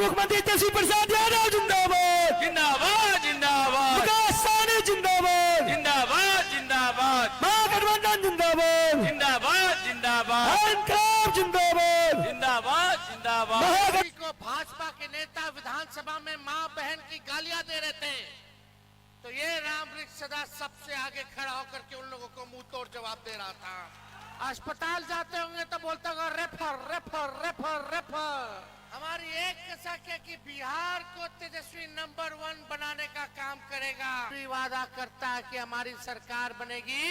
मुख्यमंत्री तेजस्वी प्रसाद यादव जिंदाबाद जिंदाबाद जिंदाबाद। विकास सानी जिंदाबाद जिंदाबाद जिंदाबाद। महागठबंधन जिंदाबाद जिंदाबाद जिंदाबाद। इनकलाब जिंदाबाद जिंदाबाद जिंदाबाद। किसी को भाजपा के नेता विधानसभा में मां बहन की गालियां दे रहे थे, तो ये रामवृक्ष सदा सबसे आगे खड़ा होकर के उन लोगों को मुंह तोड़ जवाब दे रहा था। अस्पताल जाते होंगे तो बोलता होगा रेफर रेफर रेफर रेफर। हमारी एक कसक है कि बिहार को तेजस्वी नंबर 1 बनाने का काम करेगा। वादा करता है कि हमारी सरकार बनेगी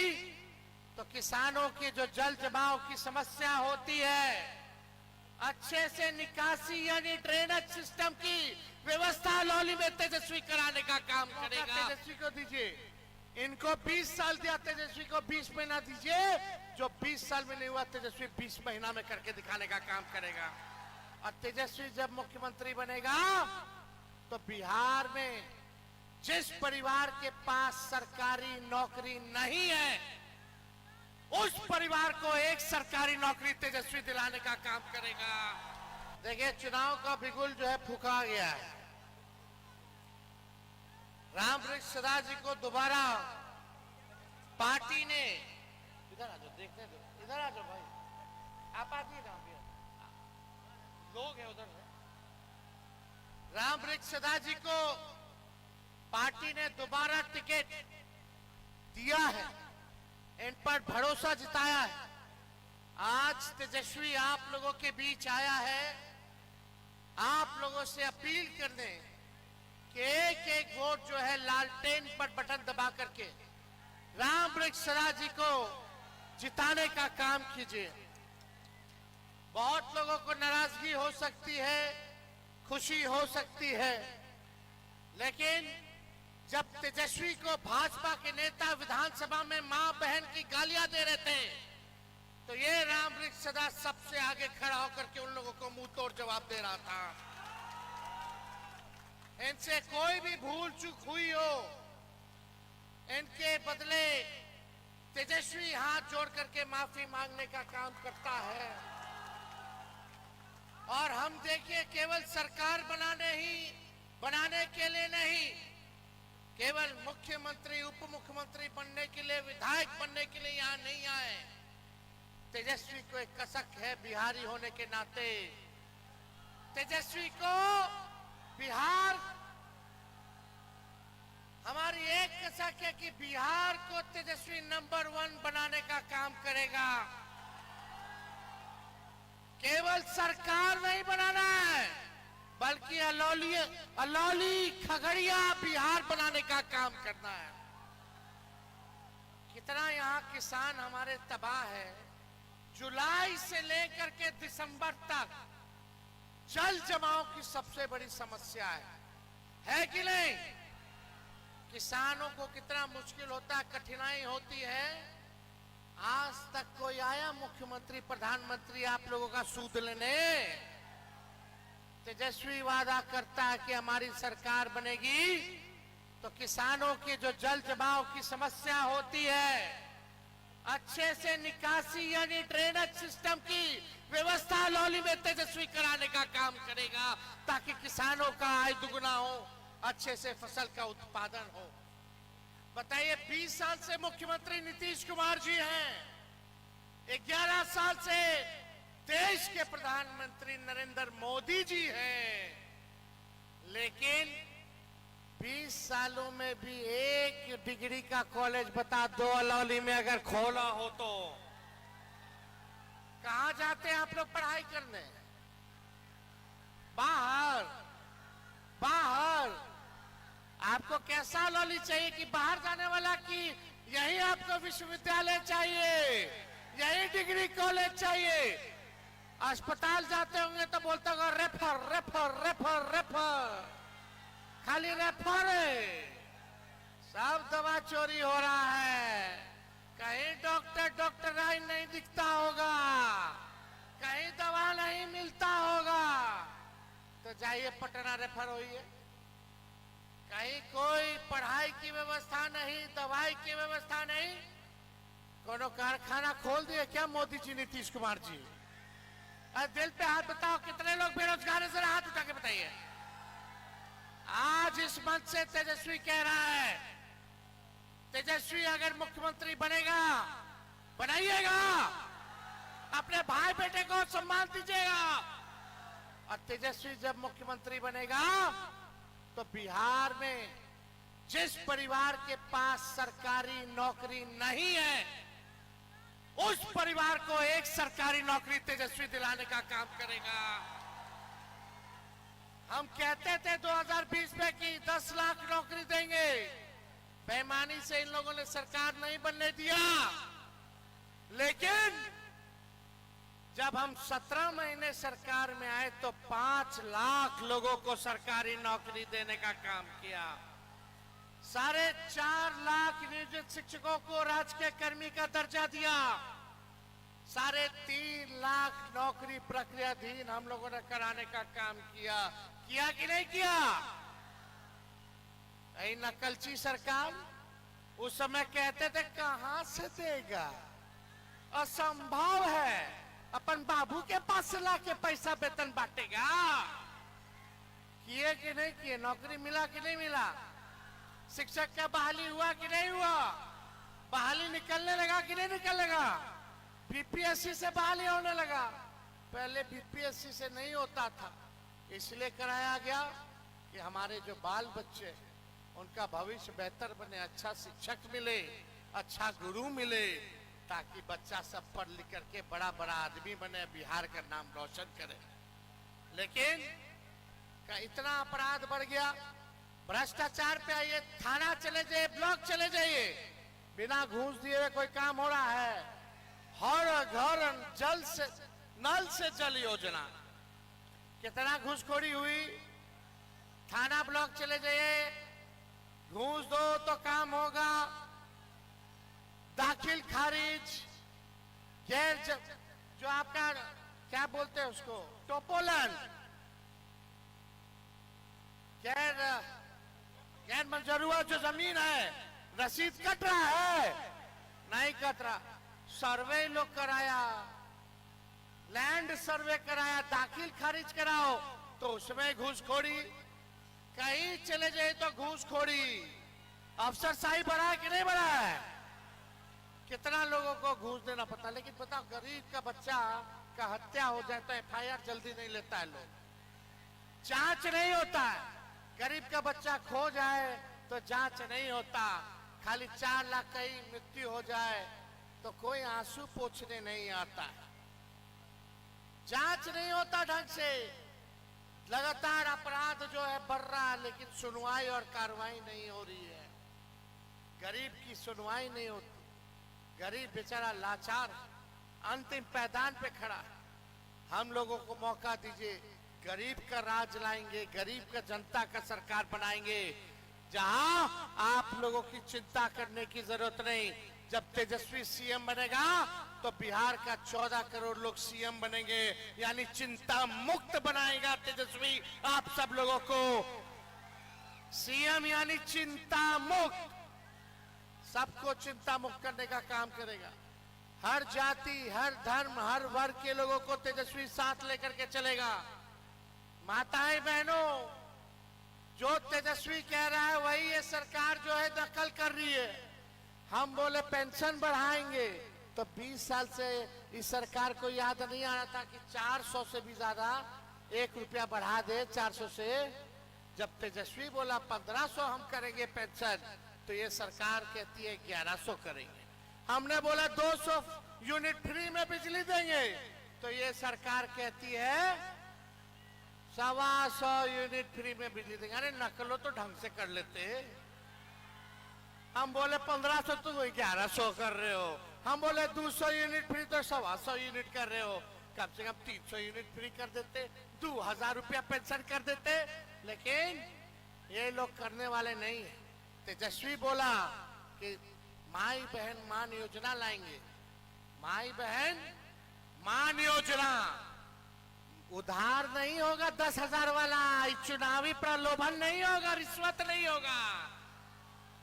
तो किसानों की जो जल जमाव की समस्या होती है, अच्छे से निकासी यानी ड्रेनेज सिस्टम की व्यवस्था लौली में तेजस्वी कराने का काम करेगा। तेजस्वी को दीजिए, इनको 20 साल दिया, तेजस्वी को 20 महीना दीजिए। जो 20 साल में नहीं हुआ तेजस्वी 20 महीना में करके दिखाने का काम करेगा। और तेजस्वी जब मुख्यमंत्री बनेगा तो बिहार में जिस परिवार के पास सरकारी नौकरी नहीं है, उस परिवार को एक सरकारी नौकरी तेजस्वी दिलाने का काम करेगा। देखिए, चुनाव का बिगुल जो है फूका गया है। रामवृक्ष सदा जी को दोबारा पार्टी ने, इधर आ जाओ, देखने दो, इधर आ जाओ भाई, आप आइए ना, लोग हैं उधर। रामवृक्ष सदा जी को पार्टी ने दोबारा टिकट दिया है, इन पर भरोसा जताया है। आज तेजस्वी आप लोगों के बीच आया है, आप लोगों से अपील करने कि एक एक वोट जो है लालटेन पर बटन दबा करके रामवृक्ष सदा जी को जिताने का काम कीजिए। बहुत लोगों को नाराजगी हो सकती है, खुशी हो सकती है, लेकिन जब तेजस्वी को भाजपा के नेता विधानसभा में मां बहन की गालियां दे रहे थे, तो ये रामवृक्ष सदा सबसे आगे खड़ा होकर के उन लोगों को मुंह तोड़ जवाब दे रहा था। इनसे कोई भी भूल चूक हुई हो, इनके बदले तेजस्वी हाथ जोड़ करके माफी मांगने का काम करता है। और हम देखिए, केवल सरकार बनाने के लिए नहीं, केवल मुख्यमंत्री उप मुख्यमंत्री बनने के लिए, विधायक बनने के लिए यहाँ नहीं आए। तेजस्वी को एक कसक है बिहारी होने के नाते, तेजस्वी को बिहार, हमारी एक कसक है कि बिहार को तेजस्वी नंबर 1 बनाने का काम करेगा। केवल सरकार नहीं बनाना है, बल्कि अलौली खगड़िया बिहार बनाने का काम करना है। कितना यहाँ किसान हमारे तबाह है। जुलाई से लेकर के दिसंबर तक जल जमाव की सबसे बड़ी समस्या है कि नहीं? किसानों को कितना मुश्किल होता है, कठिनाई होती है। आज तक कोई आया मुख्यमंत्री प्रधानमंत्री आप लोगों का सूद लेने? तेजस्वी वादा करता है कि हमारी सरकार बनेगी तो किसानों की जो जल जमाव की समस्या होती है, अच्छे से निकासी यानी ड्रेनेज सिस्टम की व्यवस्था लौली में तेजस्वी कराने का काम करेगा, ताकि किसानों का आय दुगुना हो, अच्छे से फसल का उत्पादन हो। बताइए, 20 साल से मुख्यमंत्री नीतीश कुमार जी हैं, 11 साल से देश के प्रधानमंत्री नरेंद्र मोदी जी हैं, लेकिन 20 सालों में भी एक डिग्री का कॉलेज बता दो अलौली में अगर खोला हो तो कहां जाते हैं आप लोग पढ़ाई करने? बाहर। आपको कैसा अलौली चाहिए कि बाहर जाने वाला, कि यही आपको विश्वविद्यालय चाहिए, यही डिग्री कॉलेज चाहिए? अस्पताल जाते होंगे तो बोलते होगा रेफर रेफर रेफर रेफर, खाली रेफर है, सब दवा चोरी हो रहा है। कहीं डॉक्टर नहीं दिखता होगा, कहीं दवा नहीं मिलता होगा, तो जाइए पटना रेफर होइए। कहीं कोई पढ़ाई की व्यवस्था नहीं, दवाई की व्यवस्था नहीं, कोनो कारखाना खोल दिए क्या मोदी जी नीतीश कुमार जी? दिल पे हाथ बताओ, कितने लोग बेरोजगार है? जरा हाथ उठा के बताइए। इस मंच से तेजस्वी कह रहा है, तेजस्वी अगर मुख्यमंत्री बनेगा, बनाइएगा, अपने भाई बेटे को सम्मान दीजिएगा। और तेजस्वी जब मुख्यमंत्री बनेगा तो बिहार में जिस परिवार के पास सरकारी नौकरी नहीं है, उस परिवार को एक सरकारी नौकरी तेजस्वी दिलाने का काम करेगा। हम कहते थे 2020 में कि 10 लाख नौकरी देंगे, बेईमानी से इन लोगों ने सरकार नहीं बनने दिया। लेकिन जब हम 17 महीने सरकार में आए तो 5 लाख लोगों को सरकारी नौकरी देने का काम किया। 4.5 लाख नियोजित शिक्षकों को राजकीय कर्मी का दर्जा दिया। 3.5 लाख नौकरी प्रक्रियाधीन हम लोगों ने कराने का काम किया। किया कि नहीं किया? यही नकलची सरकार उस समय कहते थे कहां से देगा, असंभव है, अपन बाबू के पास से लाके पैसा वेतन बांटेगा। किए कि नहीं किए? नौकरी मिला कि नहीं मिला? शिक्षक का बहाली हुआ कि नहीं हुआ? बहाली निकलने लगा कि नहीं निकलेगा? बीपीएससी से बहाली होने लगा। पहले बीपीएससी से नहीं होता था, इसलिए कराया गया कि हमारे जो बाल बच्चे उनका भविष्य बेहतर बने, अच्छा शिक्षक मिले, अच्छा गुरु मिले, ताकि बच्चा सब पढ़ लिख करके बड़ा बड़ा आदमी बने, बिहार का नाम रोशन करे। लेकिन इतना अपराध बढ़ गया, भ्रष्टाचार पे आइए, थाना चले जाइए, ब्लॉक चले जाइए, बिना घूस दिए हुए कोई काम हो रहा है। हर घर नल से जल योजना, कितना घूसखोरी हुई। थाना ब्लॉक चले जाइए, घूस दो तो काम होगा। दाखिल खारिज, गैर जो आपका क्या बोलते हैं उसको, टोपोलन, गैर मंजूर हुआ जो जमीन है, रसीद कट रहा है, नहीं कट रहा। सर्वे लोग कराया, लैंड सर्वे कराया, दाखिल खारिज कराओ तो उसमें घूसखोरी। कहीं चले जाए तो घूसखोरी। अफसरशाही बढ़ा है कि नहीं बढ़ा है? कितना लोगों को घूस देना पड़ता। लेकिन बताओ, गरीब का बच्चा का हत्या हो जाए तो एफआईआर जल्दी नहीं लेता है लोग, जांच नहीं होता है। गरीब का बच्चा खो जाए तो जांच नहीं होता। खाली 4 लाख का ही मृत्यु हो जाए तो कोई आंसू पोंछने नहीं आता, जांच नहीं होता ढंग से। लगातार अपराध जो है बढ़ रहा है, लेकिन सुनवाई और कार्रवाई नहीं हो रही है। गरीब की सुनवाई नहीं होती, गरीब बेचारा लाचार अंतिम पैदान पे खड़ा है। हम लोगों को मौका दीजिए, गरीब का राज लाएंगे, गरीब का जनता का सरकार बनाएंगे, जहां आप लोगों की चिंता करने की जरूरत नहीं। जब तेजस्वी सीएम बनेगा तो बिहार का 14 करोड़ लोग सीएम बनेंगे, यानी चिंता मुक्त बनाएगा तेजस्वी आप सब लोगों को। सीएम यानी चिंता मुक्त, सबको चिंता मुक्त करने का काम करेगा। हर जाति, हर धर्म, हर वर्ग के लोगों को तेजस्वी साथ लेकर के चलेगा। माताएं बहनों, जो तेजस्वी कह रहा है वही ये सरकार जो है नकल कर रही है। हम बोले पेंशन बढ़ाएंगे तो 20 साल से इस सरकार को याद नहीं आ रहा था कि 400 से भी ज्यादा 1 रुपया बढ़ा दे 400 से। जब तेजस्वी बोला 1500 हम करेंगे पेंशन, तो ये सरकार कहती है 1100 करेंगे। हमने बोला 200 यूनिट फ्री में बिजली देंगे, तो ये सरकार कहती है 125 यूनिट फ्री में बिजली देंगे। अरे नकलो तो ढंग से कर लेते हैं। हम बोले 1500 तो 1100 कर रहे हो। हम बोले 200 यूनिट फ्री तो 125 यूनिट कर रहे हो। कम से कम 300 यूनिट फ्री कर देते, 2000 रुपया पेंशन कर देते। लेकिन ये लोग करने वाले नहीं है। तेजस्वी बोला कि माई बहन मान योजना लाएंगे। माई बहन मान योजना उधार नहीं होगा, 10,000 वाला। चुनावी प्रलोभन नहीं होगा, रिश्वत नहीं होगा।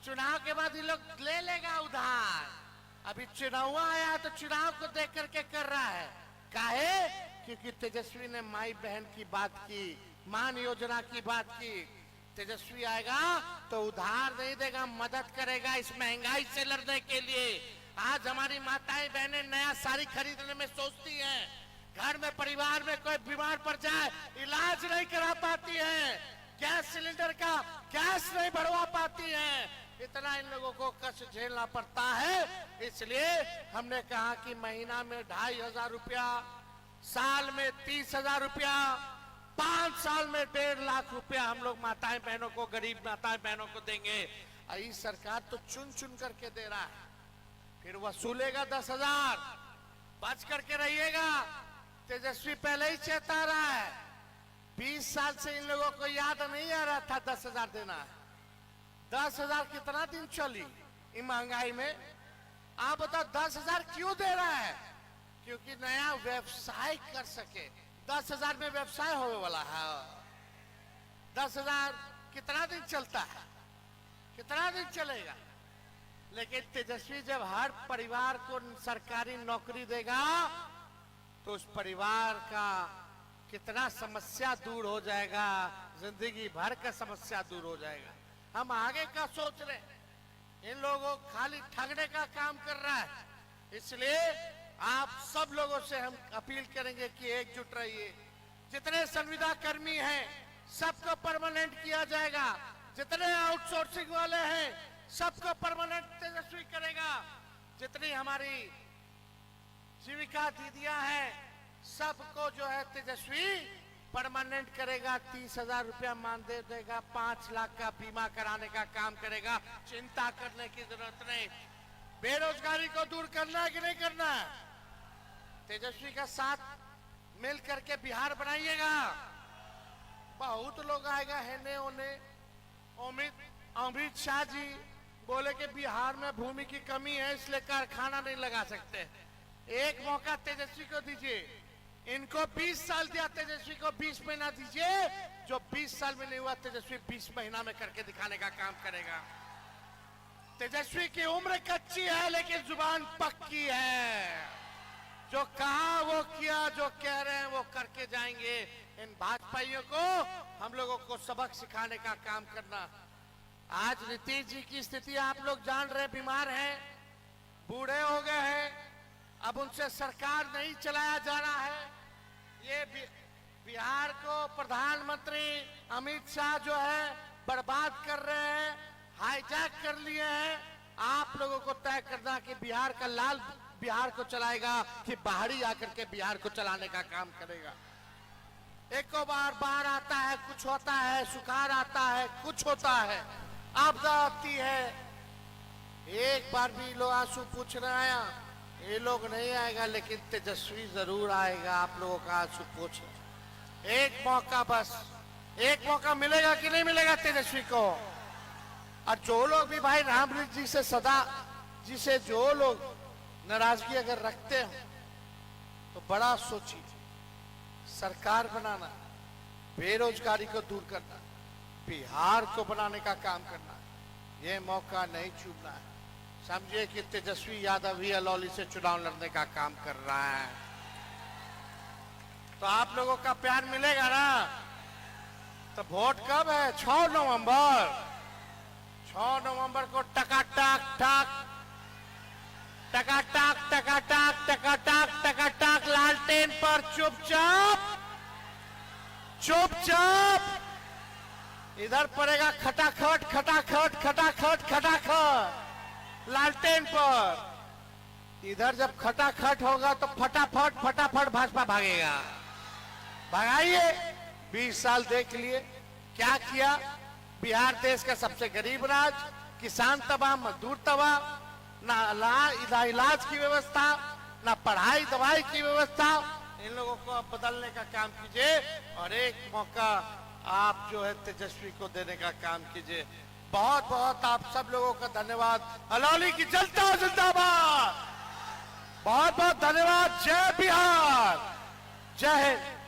चुनाव के बाद ये लोग ले लेगा उधार। अभी चुनाव आया तो चुनाव को देख करके कर रहा है। काहे? क्योंकि तेजस्वी ने माई बहन की बात की, मान योजना की बात की। तेजस्वी आएगा तो उधार नहीं देगा, मदद करेगा इस महंगाई से लड़ने के लिए। आज हमारी माताएं बहनें नया साड़ी खरीदने में सोचती हैं, घर में परिवार में कोई बीमार पड़ जाए इलाज नहीं करा पाती हैं, गैस सिलेंडर का गैस नहीं भरवा पाती हैं, इतना इन लोगों को कष्ट झेलना पड़ता है। इसलिए हमने कहा कि महीना में 2,500 रुपया, साल में 30,000 रुपया, 5 साल में 1.5 लाख रुपया हम लोग माताएं बहनों को, गरीब माताएं बहनों को देंगे। ये सरकार तो चुन चुन करके दे रहा है, फिर वसूलेगा 10,000, बच करके रहिएगा। तेजस्वी पहले ही चेता रहा है, 20 साल से इन लोगों को याद नहीं आ रहा था 10,000 देना है। 10,000 कितना दिन चली इन महंगाई में? आप बताओ 10,000 क्यों दे रहा है? क्योंकि नया व्यवसाय कर सके। 10,000 में व्यवसाय होने वाला है। 10,000 कितना दिन चलता है? कितना दिन चलेगा? लेकिन तेजस्वी जब हर परिवार को सरकारी नौकरी देगा तो उस परिवार का कितना समस्या दूर हो जाएगा, जिंदगी भर का समस्या दूर हो जाएगा। हम आगे का सोच रहे, इन लोगों को खाली ठगने का काम कर रहा है। इसलिए आप सब लोगों से हम अपील करेंगे कि एकजुट रहिए। जितने संविदा कर्मी हैं सबको परमानेंट किया जाएगा, जितने आउटसोर्सिंग वाले हैं सबको परमानेंट तेजस्वी करेगा, जितनी हमारी जीविका दीदियां हैं सबको जो है तेजस्वी परमानेंट करेगा। 30,000 रुपया मान दे देगा, 5 लाख का बीमा कराने का काम करेगा। चिंता करने की जरूरत नहीं। बेरोजगारी को दूर करना है कि नहीं करना है? तेजस्वी का साथ मिल करके बिहार बनाइएगा। बहुत लोग आएगा हेने होने। अमित शाह जी बोले कि बिहार में भूमि की कमी है इसलिए कारखाना नहीं लगा सकते। एक मौका तेजस्वी को दीजिए। इनको 20 साल दिया, तेजस्वी को 20 महीना दीजिए। जो 20 साल में नहीं हुआ तेजस्वी 20 महीना में करके दिखाने का काम करेगा। तेजस्वी की उम्र कच्ची है लेकिन जुबान पक्की है। जो कहा वो किया, जो कह रहे हैं वो करके जाएंगे। इन भाजपाइयों को हम लोगों को सबक सिखाने का काम करना। आज नीतीश जी की स्थिति आप लोग जान रहे, बीमार हैं, बूढ़े हो गए हैं, अब उनसे सरकार नहीं चलाया जा रहा है। ये बिहार को प्रधानमंत्री अमित शाह जो है बर्बाद कर रहे हैं, हाईजैक कर लिए हैं। आप लोगों को तय करना कि बिहार का लाल बिहार को चलाएगा कि बाहरी आकर के बिहार को चलाने का काम करेगा। एक बार बाढ़ आता है, कुछ होता है, सुखाड़ आता है, कुछ होता है, आपदा आती है। एक बार भी लोग आंसू पूछने आया, ये लोग नहीं आएगा लेकिन तेजस्वी जरूर आएगा। आप लोगों का आंसू पूछ, एक मौका, बस एक मौका मिलेगा कि नहीं मिलेगा तेजस्वी को? और जो लोग भी भाई रामवृक्ष जी से सदा जी से जो लोग नाराजगी अगर रखते हो तो बड़ा सोचिए। सरकार बनाना, बेरोजगारी को दूर करना, बिहार को बनाने का काम करना, ये मौका नहीं चूकना है। समझिए कि तेजस्वी यादव ही अलौली से चुनाव लड़ने का काम कर रहा है। तो आप लोगों का प्यार मिलेगा ना? तो वोट कब है? 6 नवंबर। 6 नवंबर को टकाटक टक टकाटक टकाटक टकाटक टकाटक लालटेन पर चुपचाप चुपचाप इधर पड़ेगा खटाखट खटाखट खटाखट खटाखट लालटेन पर। इधर जब खटाखट होगा तो फटाफट फटाफट भाजपा भागेगा। भगाइए। 20 साल देख लिए क्या किया। बिहार देश का सबसे गरीब राज्य, किसान तबाह, मजदूर तबाह, ना इलाज की व्यवस्था, ना पढ़ाई दवाई की व्यवस्था। इन लोगों को अब बदलने का काम कीजिए और एक मौका आप जो है तेजस्वी को देने का काम कीजिए। बहुत बहुत आप सब लोगों का धन्यवाद। अलौली की जनता जिंदाबाद। बहुत बहुत धन्यवाद। जय बिहार, जय हिंद।